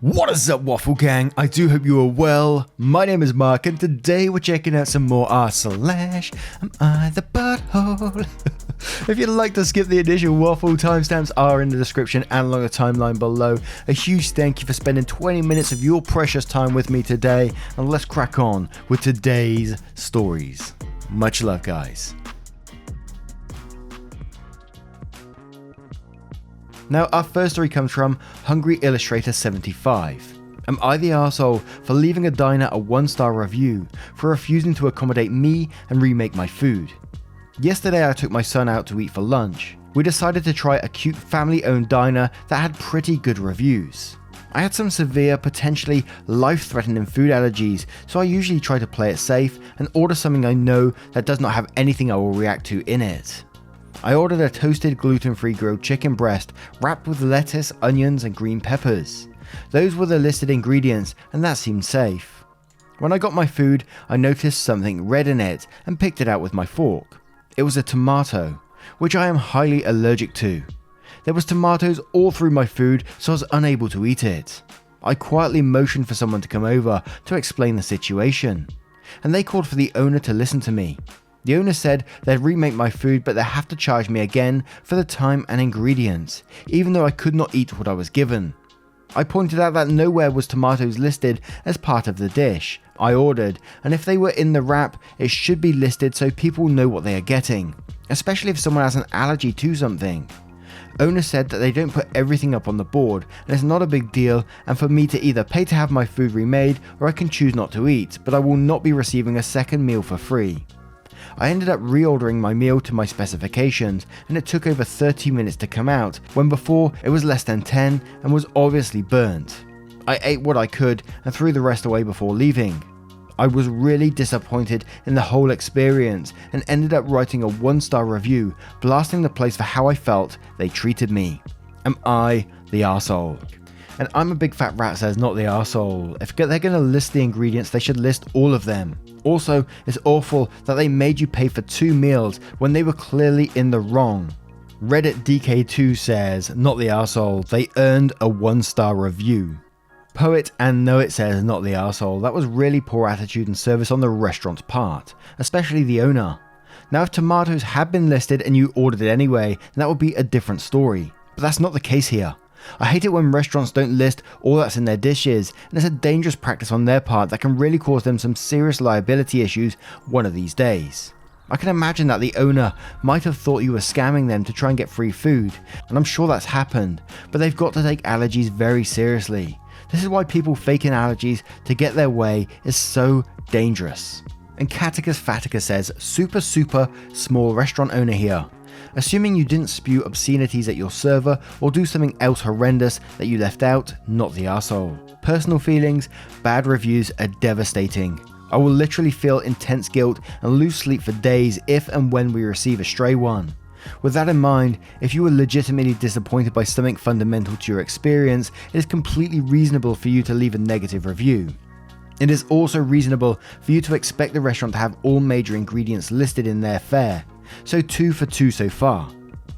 What is up, Waffle Gang? I do hope you are well. My name is Mark, and today we're checking out some more r/am I the butthole. If you'd like to skip the initial waffle, timestamps are in the description and along the timeline below. A huge thank you for spending 20 minutes of your precious time with me today, and let's crack on with today's stories. Much love, guys. Now, our first story comes from Hungry Illustrator 75. Am I the arsehole for leaving a diner a 1-star review for refusing to accommodate me and remake my food? Yesterday I took my son out to eat for lunch. We decided to try a cute family-owned diner that had pretty good reviews. I had some severe, potentially life-threatening food allergies, so I usually try to play it safe and order something I know that does not have anything I will react to in it. I ordered a toasted gluten-free grilled chicken breast wrapped with lettuce, onions and green peppers. Those were the listed ingredients and that seemed safe. When I got my food, I noticed something red in it and picked it out with my fork. It was a tomato, which I am highly allergic to. There was tomatoes all through my food, so I was unable to eat it. I quietly motioned for someone to come over to explain the situation, and they called for the owner to listen to me. The owner said they'd remake my food, but they have to charge me again for the time and ingredients, even though I could not eat what I was given. I pointed out that nowhere was tomatoes listed as part of the dish I ordered, and if they were in the wrap, it should be listed so people know what they are getting, especially if someone has an allergy to something. Owner said that they don't put everything up on the board, and it's not a big deal, and for me to either pay to have my food remade or I can choose not to eat, but I will not be receiving a second meal for free. I ended up reordering my meal to my specifications, and it took over 30 minutes to come out, when before it was less than 10 and was obviously burnt. I ate what I could and threw the rest away before leaving. I was really disappointed in the whole experience and ended up writing a 1-star review, blasting the place for how I felt they treated me. Am I the arsehole? And I'm a big fat rat says not the arsehole. If they're going to list the ingredients, they should list all of them. Also, it's awful that they made you pay for 2 meals when they were clearly in the wrong. Reddit DK2 says, not the arsehole, they earned a 1-star review. Poet and Know It says, not the arsehole, that was really poor attitude and service on the restaurant's part, especially the owner. Now if tomatoes had been listed and you ordered it anyway, then that would be a different story, but that's not the case here. I hate it when restaurants don't list all that's in their dishes, and it's a dangerous practice on their part that can really cause them some serious liability issues one of these days. I can imagine that the owner might have thought you were scamming them to try and get free food, and I'm sure that's happened, but they've got to take allergies very seriously. This is why people faking allergies to get their way is so dangerous. And Caticus Faticus says, super small restaurant owner here. Assuming you didn't spew obscenities at your server or do something else horrendous that you left out, not the arsehole. Personal feelings, bad reviews are devastating. I will literally feel intense guilt and lose sleep for days if and when we receive a stray one. With that in mind, if you were legitimately disappointed by something fundamental to your experience, it is completely reasonable for you to leave a negative review. It is also reasonable for you to expect the restaurant to have all major ingredients listed in their fare. So 2 for 2 so far.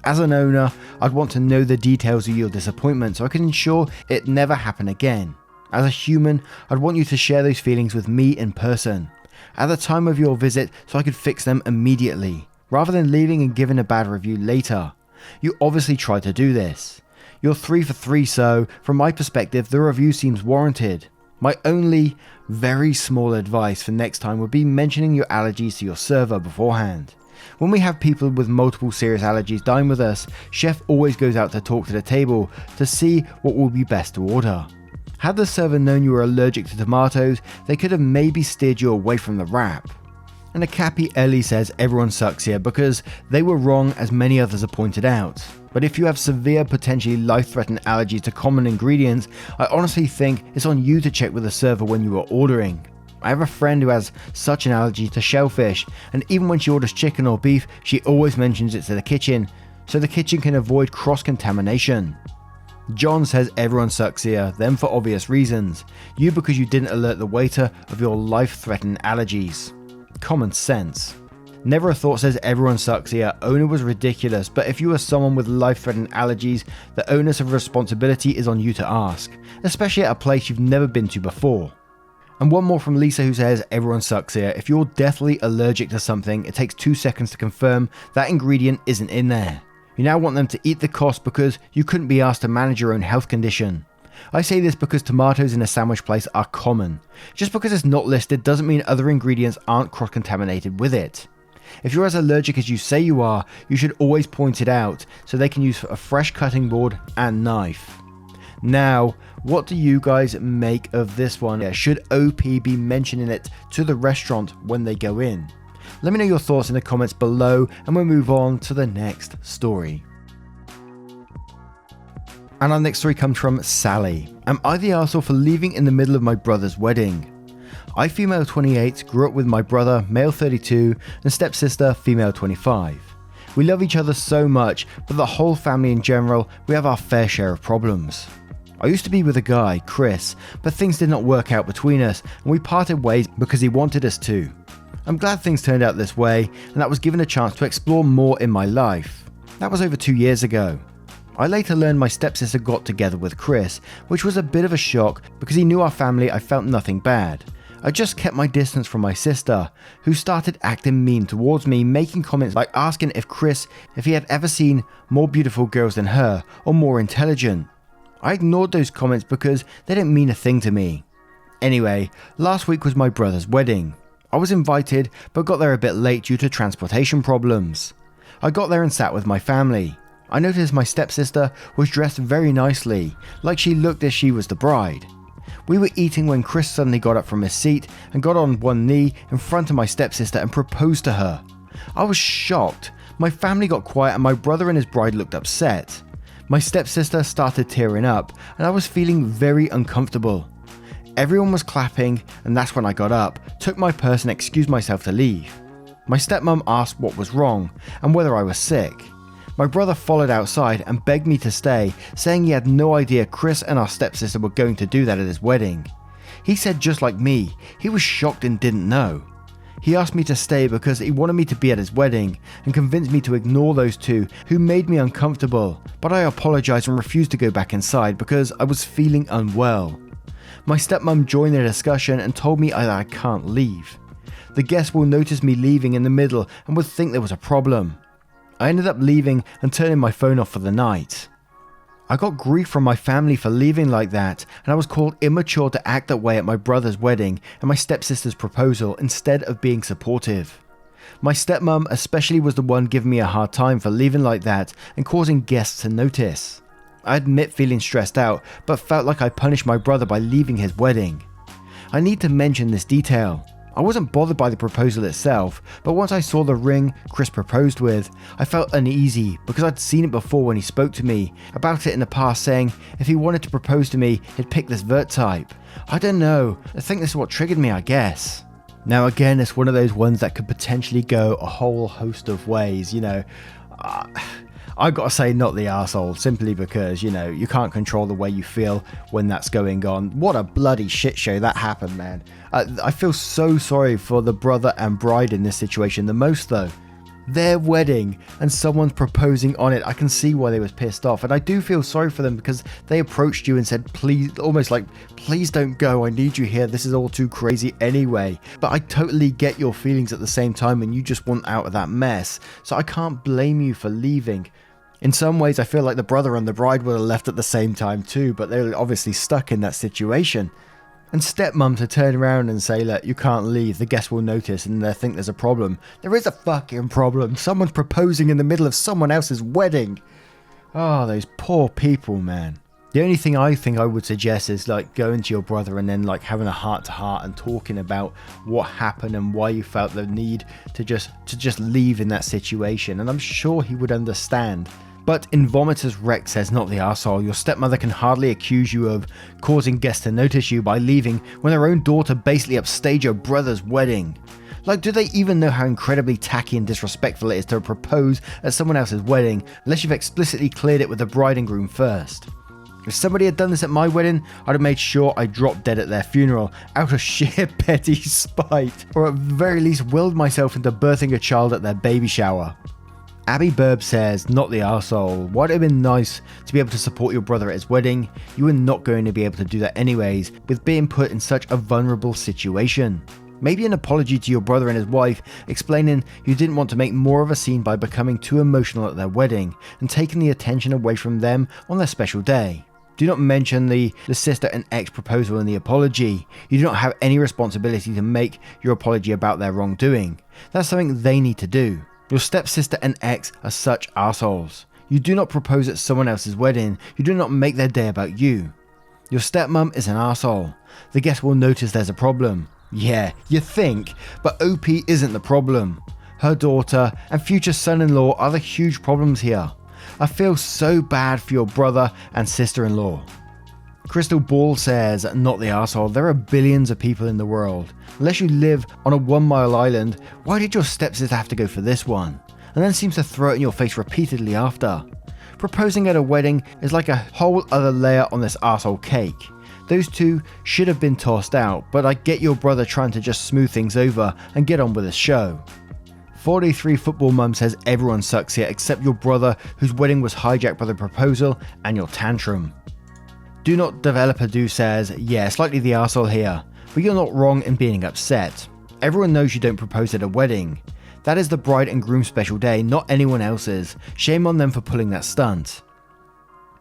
As an owner, I'd want to know the details of your disappointment so I can ensure it never happen again. As a human, I'd want you to share those feelings with me in person, at the time of your visit so I could fix them immediately, rather than leaving and giving a bad review later. You obviously tried to do this. You're 3 for 3, so from my perspective the review seems warranted. My only, very small advice for next time would be mentioning your allergies to your server beforehand. When we have people with multiple serious allergies dine with us, chef always goes out to talk to the table to see what will be best to order. Had the server known you were allergic to tomatoes, they could have maybe steered you away from the wrap. And Akapi Ellie says everyone sucks here because they were wrong as many others have pointed out. But if you have severe, potentially life-threatening allergies to common ingredients, I honestly think it's on you to check with the server when you are ordering. I have a friend who has such an allergy to shellfish, and even when she orders chicken or beef, she always mentions it to the kitchen, so the kitchen can avoid cross-contamination. John says everyone sucks here, them for obvious reasons. You because you didn't alert the waiter of your life-threatening allergies. Common sense. Never a thought says everyone sucks here. Owner was ridiculous, but if you are someone with life-threatening allergies, the onus of responsibility is on you to ask, especially at a place you've never been to before. And one more from Lisa, who says everyone sucks here. If you're deathly allergic to something, it takes 2 seconds to confirm that ingredient isn't in there. You now want them to eat the cost because you couldn't be asked to manage your own health condition. I say this because tomatoes in a sandwich place are common. Just because it's not listed doesn't mean other ingredients aren't cross-contaminated with it. If you're as allergic as you say you are, you should always point it out so they can use a fresh cutting board and knife. Now, what do you guys make of this one? Should OP be mentioning it to the restaurant when they go in? Let me know your thoughts in the comments below, and we'll move on to the next story. And our next story comes from Sally. Am I the arsehole for leaving in the middle of my brother's wedding? I, female 28, grew up with my brother, male 32, and stepsister, female 25. We love each other so much, but the whole family in general, we have our fair share of problems. I used to be with a guy, Chris, but things did not work out between us, and we parted ways because he wanted us to. I'm glad things turned out this way, and that was given a chance to explore more in my life. That was over 2 years ago. I later learned my stepsister got together with Chris, which was a bit of a shock because he knew our family. I felt nothing bad. I just kept my distance from my sister, who started acting mean towards me, making comments like asking if he had ever seen more beautiful girls than her or more intelligent. I ignored those comments because they didn't mean a thing to me. Anyway, last week was my brother's wedding. I was invited but got there a bit late due to transportation problems. I got there and sat with my family. I noticed my stepsister was dressed very nicely, like she looked as she was the bride. We were eating when Chris suddenly got up from his seat and got on one knee in front of my stepsister and proposed to her. I was shocked. My family got quiet and my brother and his bride looked upset. My stepsister started tearing up and I was feeling very uncomfortable. Everyone was clapping, and that's when I got up, took my purse and excused myself to leave. My stepmom asked what was wrong and whether I was sick. My brother followed outside and begged me to stay, saying he had no idea Chris and our stepsister were going to do that at his wedding. He said just like me, he was shocked and didn't know. He asked me to stay because he wanted me to be at his wedding and convinced me to ignore those two who made me uncomfortable, but I apologized and refused to go back inside because I was feeling unwell. My stepmom joined the discussion and told me I can't leave. The guests will notice me leaving in the middle and would think there was a problem. I ended up leaving and turning my phone off for the night. I got grief from my family for leaving like that, and I was called immature to act that way at my brother's wedding and my stepsister's proposal instead of being supportive. My stepmom especially was the one giving me a hard time for leaving like that and causing guests to notice. I admit feeling stressed out, but felt like I punished my brother by leaving his wedding. I need to mention this detail. I wasn't bothered by the proposal itself, but once I saw the ring Chris proposed with, I felt uneasy because I'd seen it before when he spoke to me about it in the past, saying if he wanted to propose to me, he'd pick this vert type. I don't know, I think this is what triggered me, I guess. Now again, it's one of those ones that could potentially go a whole host of ways, I've got to say not the arsehole, simply because, you can't control the way you feel when that's going on. What a bloody shit show that happened, man. I feel so sorry for the brother and bride in this situation the most though. Their wedding and someone's proposing on it, I can see why they was pissed off, and I do feel sorry for them because they approached you and said please, almost like please don't go, I need you here, this is all too crazy anyway. But I totally get your feelings at the same time and you just want out of that mess, so I can't blame you for leaving. In some ways I feel like the brother and the bride would have left at the same time too, but they were obviously stuck in that situation. And stepmom to turn around and say, look, you can't leave, the guests will notice and they'll think there's a problem. There is a fucking problem. Someone's proposing in the middle of someone else's wedding. Oh, those poor people, man. The only thing I think I would suggest is going to your brother and then having a heart to heart and talking about what happened and why you felt the need to just leave in that situation, and I'm sure he would understand. But Invomitus Rex says, not the arsehole, your stepmother can hardly accuse you of causing guests to notice you by leaving when their own daughter basically upstaged your brother's wedding. Do they even know how incredibly tacky and disrespectful it is to propose at someone else's wedding unless you've explicitly cleared it with the bride and groom first? If somebody had done this at my wedding, I'd have made sure I dropped dead at their funeral out of sheer petty spite, or at the very least willed myself into birthing a child at their baby shower. Abby Burb says, not the arsehole. Why would it have been nice to be able to support your brother at his wedding? You were not going to be able to do that anyways, with being put in such a vulnerable situation. Maybe an apology to your brother and his wife, explaining you didn't want to make more of a scene by becoming too emotional at their wedding, and taking the attention away from them on their special day. Do not mention the sister and ex proposal in the apology. You do not have any responsibility to make your apology about their wrongdoing. That's something they need to do. Your stepsister and ex are such assholes. You do not propose at someone else's wedding. You do not make their day about you. Your stepmom is an asshole. The guests will notice there's a problem. Yeah, you think, but OP isn't the problem. Her daughter and future son-in-law are the huge problems here. I feel so bad for your brother and sister-in-law. Crystal Ball says, not the arsehole. There are billions of people in the world. Unless you live on a 1 mile island, why did your stepsister have to go for this one? And then seems to throw it in your face repeatedly after. Proposing at a wedding is like a whole other layer on this arsehole cake. Those two should have been tossed out, but I get your brother trying to just smooth things over and get on with the show. 43 Football Mum says everyone sucks here except your brother whose wedding was hijacked by the proposal and your tantrum. Do Not Developer Do says, yeah, slightly the arsehole here, but you're not wrong in being upset. Everyone knows you don't propose at a wedding. That is the bride and groom's special day, not anyone else's. Shame on them for pulling that stunt.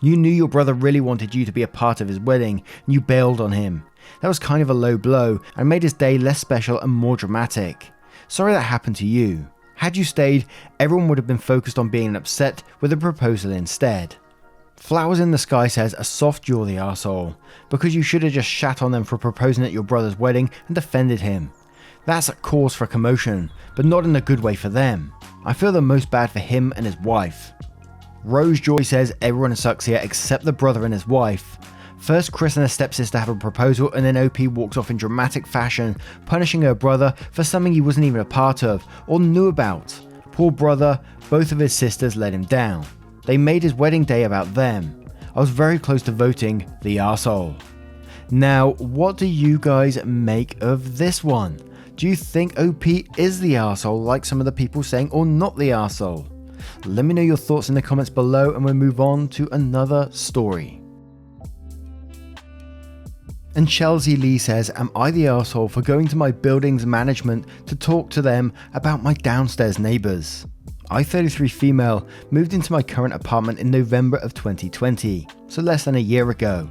You knew your brother really wanted you to be a part of his wedding, and you bailed on him. That was kind of a low blow, and made his day less special and more dramatic. Sorry that happened to you. Had you stayed, everyone would have been focused on being upset with a proposal instead. Flowers in the Sky says, a soft you're the arsehole, because you should have just shat on them for proposing at your brother's wedding and defended him. That's a cause for commotion, but not in a good way for them. I feel the most bad for him and his wife. Rose Joy says, everyone sucks here except the brother and his wife. First Chris and his stepsister have a proposal, and then OP walks off in dramatic fashion, punishing her brother for something he wasn't even a part of or knew about. Poor brother, both of his sisters let him down. They made his wedding day about them. I was very close to voting the arsehole. Now, what do you guys make of this one? Do you think OP is the arsehole like some of the people saying, or not the arsehole? Let me know your thoughts in the comments below, and we'll move on to another story. And Chelsea Lee says, am I the arsehole for going to my building's management to talk to them about my downstairs neighbours? I, 33 female, moved into my current apartment in November of 2020, so less than a year ago.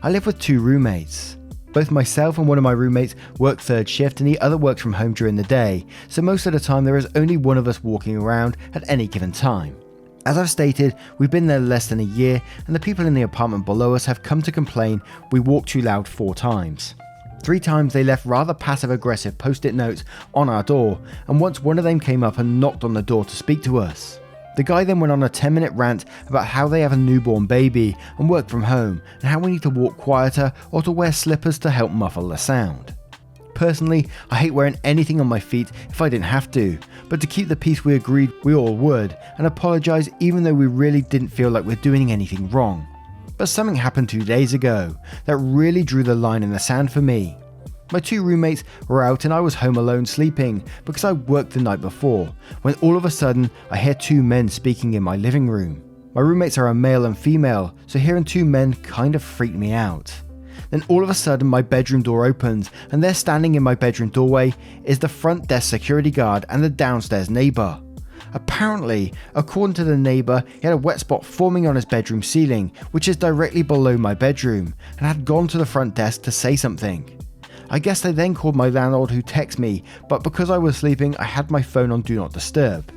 I live with 2 roommates. Both myself and one of my roommates work third shift, and the other works from home during the day, so most of the time there is only one of us walking around at any given time. As I've stated, we've been there less than a year, and the people in the apartment below us have come to complain we walk too loud 4 times. 3 times they left rather passive-aggressive post-it notes on our door, and once one of them came up and knocked on the door to speak to us. The guy then went on a 10-minute rant about how they have a newborn baby and work from home, and how we need to walk quieter or to wear slippers to help muffle the sound. Personally, I hate wearing anything on my feet if I didn't have to, but to keep the peace we agreed we all would, and apologise even though we really didn't feel like we're doing anything wrong. But something happened 2 days ago that really drew the line in the sand for me. My 2 roommates were out and I was home alone sleeping because I worked the night before, when all of a sudden I hear 2 men speaking in my living room. My roommates are a male and female, so hearing 2 men kind of freaked me out. Then all of a sudden my bedroom door opens, and there standing in my bedroom doorway is the front desk security guard and the downstairs neighbour. Apparently, according to the neighbour, he had a wet spot forming on his bedroom ceiling, which is directly below my bedroom, and had gone to the front desk to say something. I guess they then called my landlord, who texted me, but because I was sleeping I had my phone on Do Not Disturb.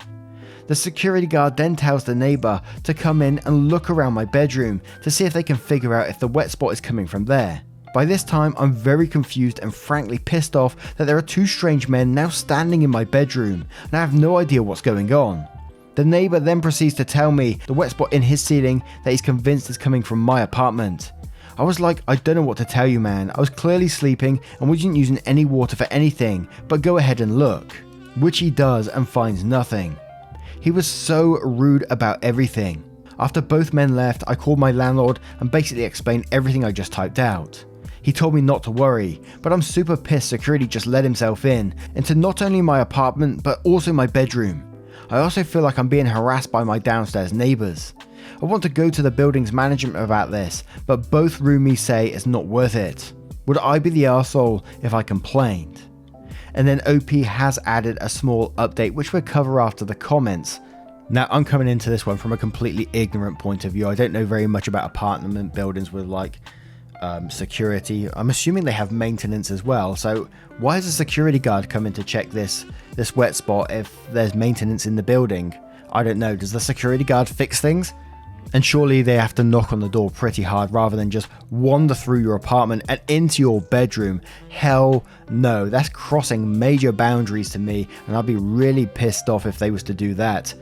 The security guard then tells the neighbour to come in and look around my bedroom to see if they can figure out if the wet spot is coming from there. By this time I'm very confused and frankly pissed off that there are 2 strange men now standing in my bedroom, and I have no idea what's going on. The neighbour then proceeds to tell me the wet spot in his ceiling that he's convinced is coming from my apartment. I was like, I don't know what to tell you, man. I was clearly sleeping and wasn't using any water for anything, but go ahead and look. Which he does and finds nothing. He was so rude about everything. After both men left, I called my landlord and basically explained everything I just typed out. He told me not to worry, but I'm super pissed security just let himself in, into not only my apartment but also my bedroom. I also feel like I'm being harassed by my downstairs neighbours. I want to go to the building's management about this, but both roomies say it's not worth it. Would I be the arsehole if I complained? And then OP has added a small update which we'll cover after the comments. Now I'm coming into this one from a completely ignorant point of view. I don't know very much about apartment buildings with security. I'm assuming they have maintenance as well. So why is a security guard coming to check this wet spot if there's maintenance in the building? I don't know. Does the security guard fix things? And surely they have to knock on the door pretty hard rather than just wander through your apartment and into your bedroom. Hell no, that's crossing major boundaries to me, and I'd be really pissed off if they was to do that.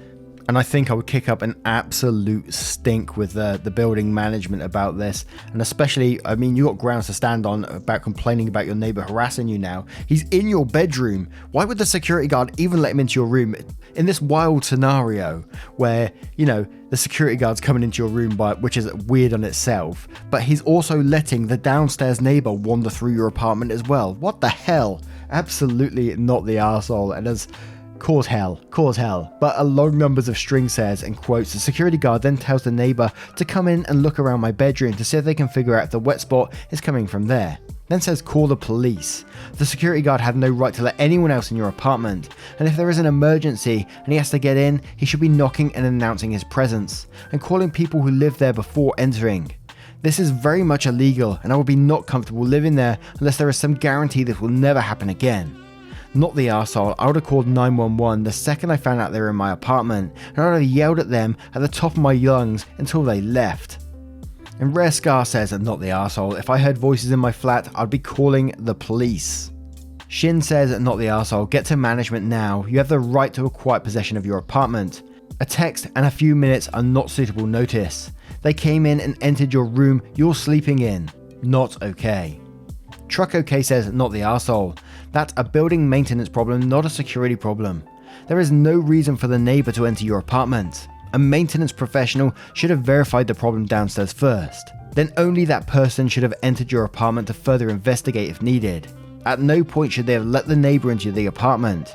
And I think I would kick up an absolute stink with the building management about this. And especially, I mean, you got grounds to stand on about complaining about your neighbor harassing you now. He's in your bedroom. Why would the security guard even let him into your room in this wild scenario where, you know, the security guard's coming into your room, which is weird on itself, but he's also letting the downstairs neighbor wander through your apartment as well? What the hell? Absolutely not the arsehole. And as cause hell. But a long numbers of string says, and quotes, the security guard then tells the neighbor to come in and look around my bedroom to see if they can figure out if the wet spot is coming from there. Then says call the police. The security guard had no right to let anyone else in your apartment, and if there is an emergency and he has to get in, he should be knocking and announcing his presence, and calling people who lived there before entering. This is very much illegal, and I would be not comfortable living there unless there is some guarantee this will never happen again. Not the arsehole, I would have called 911 the second I found out they were in my apartment, and I would have yelled at them at the top of my lungs until they left. And Rare Scar says, not the arsehole, if I heard voices in my flat, I'd be calling the police. Shin says, not the arsehole, get to management now, you have the right to acquire possession of your apartment. A text and a few minutes are not suitable notice. They came in and entered your room you're sleeping in. Not okay. Truck OK says, not the arsehole. That's a building maintenance problem, not a security problem. There is no reason for the neighbor to enter your apartment. A maintenance professional should have verified the problem downstairs first. Then only that person should have entered your apartment to further investigate if needed. At no point should they have let the neighbor into the apartment.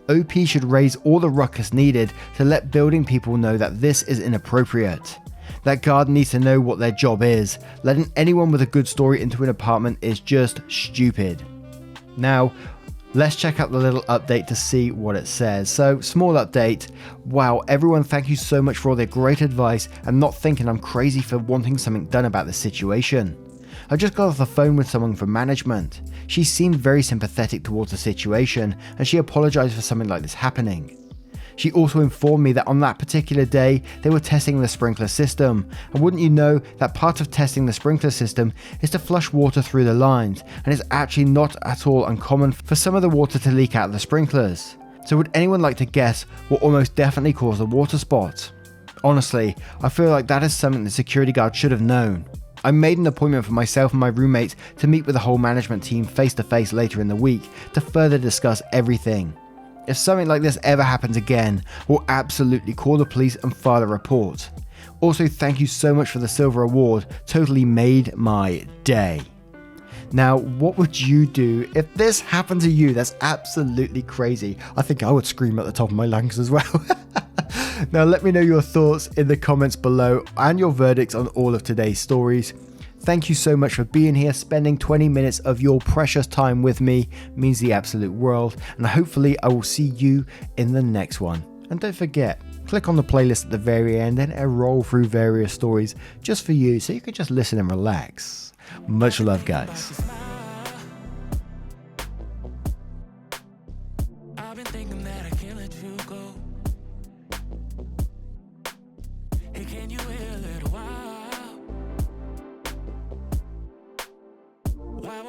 OP should raise all the ruckus needed to let building people know that this is inappropriate. That guard needs to know what their job is. Letting anyone with a good story into an apartment is just stupid. Now, let's check out the little update to see what it says. So, small update. Wow, everyone, thank you so much for all their great advice and not thinking I'm crazy for wanting something done about this situation. I just got off the phone with someone from management. She seemed very sympathetic towards the situation and she apologized for something like this happening. She also informed me that on that particular day, they were testing the sprinkler system. And wouldn't you know that part of testing the sprinkler system is to flush water through the lines, and it's actually not at all uncommon for some of the water to leak out of the sprinklers. So would anyone like to guess what almost definitely caused the water spot? Honestly, I feel like that is something the security guard should have known. I made an appointment for myself and my roommates to meet with the whole management team face to face later in the week to further discuss everything. If something like this ever happens again, we'll absolutely call the police and file a report. Also, thank you so much for the silver award, totally made my day. Now, what would you do if this happened to you? That's absolutely crazy. I think I would scream at the top of my lungs as well. Now, let me know your thoughts in the comments below and your verdicts on all of today's stories. Thank you so much for being here. Spending 20 minutes of your precious time with me means the absolute world, and hopefully I will see you in the next one. And don't forget, click on the playlist at the very end and I'll roll through various stories just for you so you can just listen and relax. Much love, guys. I've been thinking that I can't let you go. Hey, can you wait a little while? Why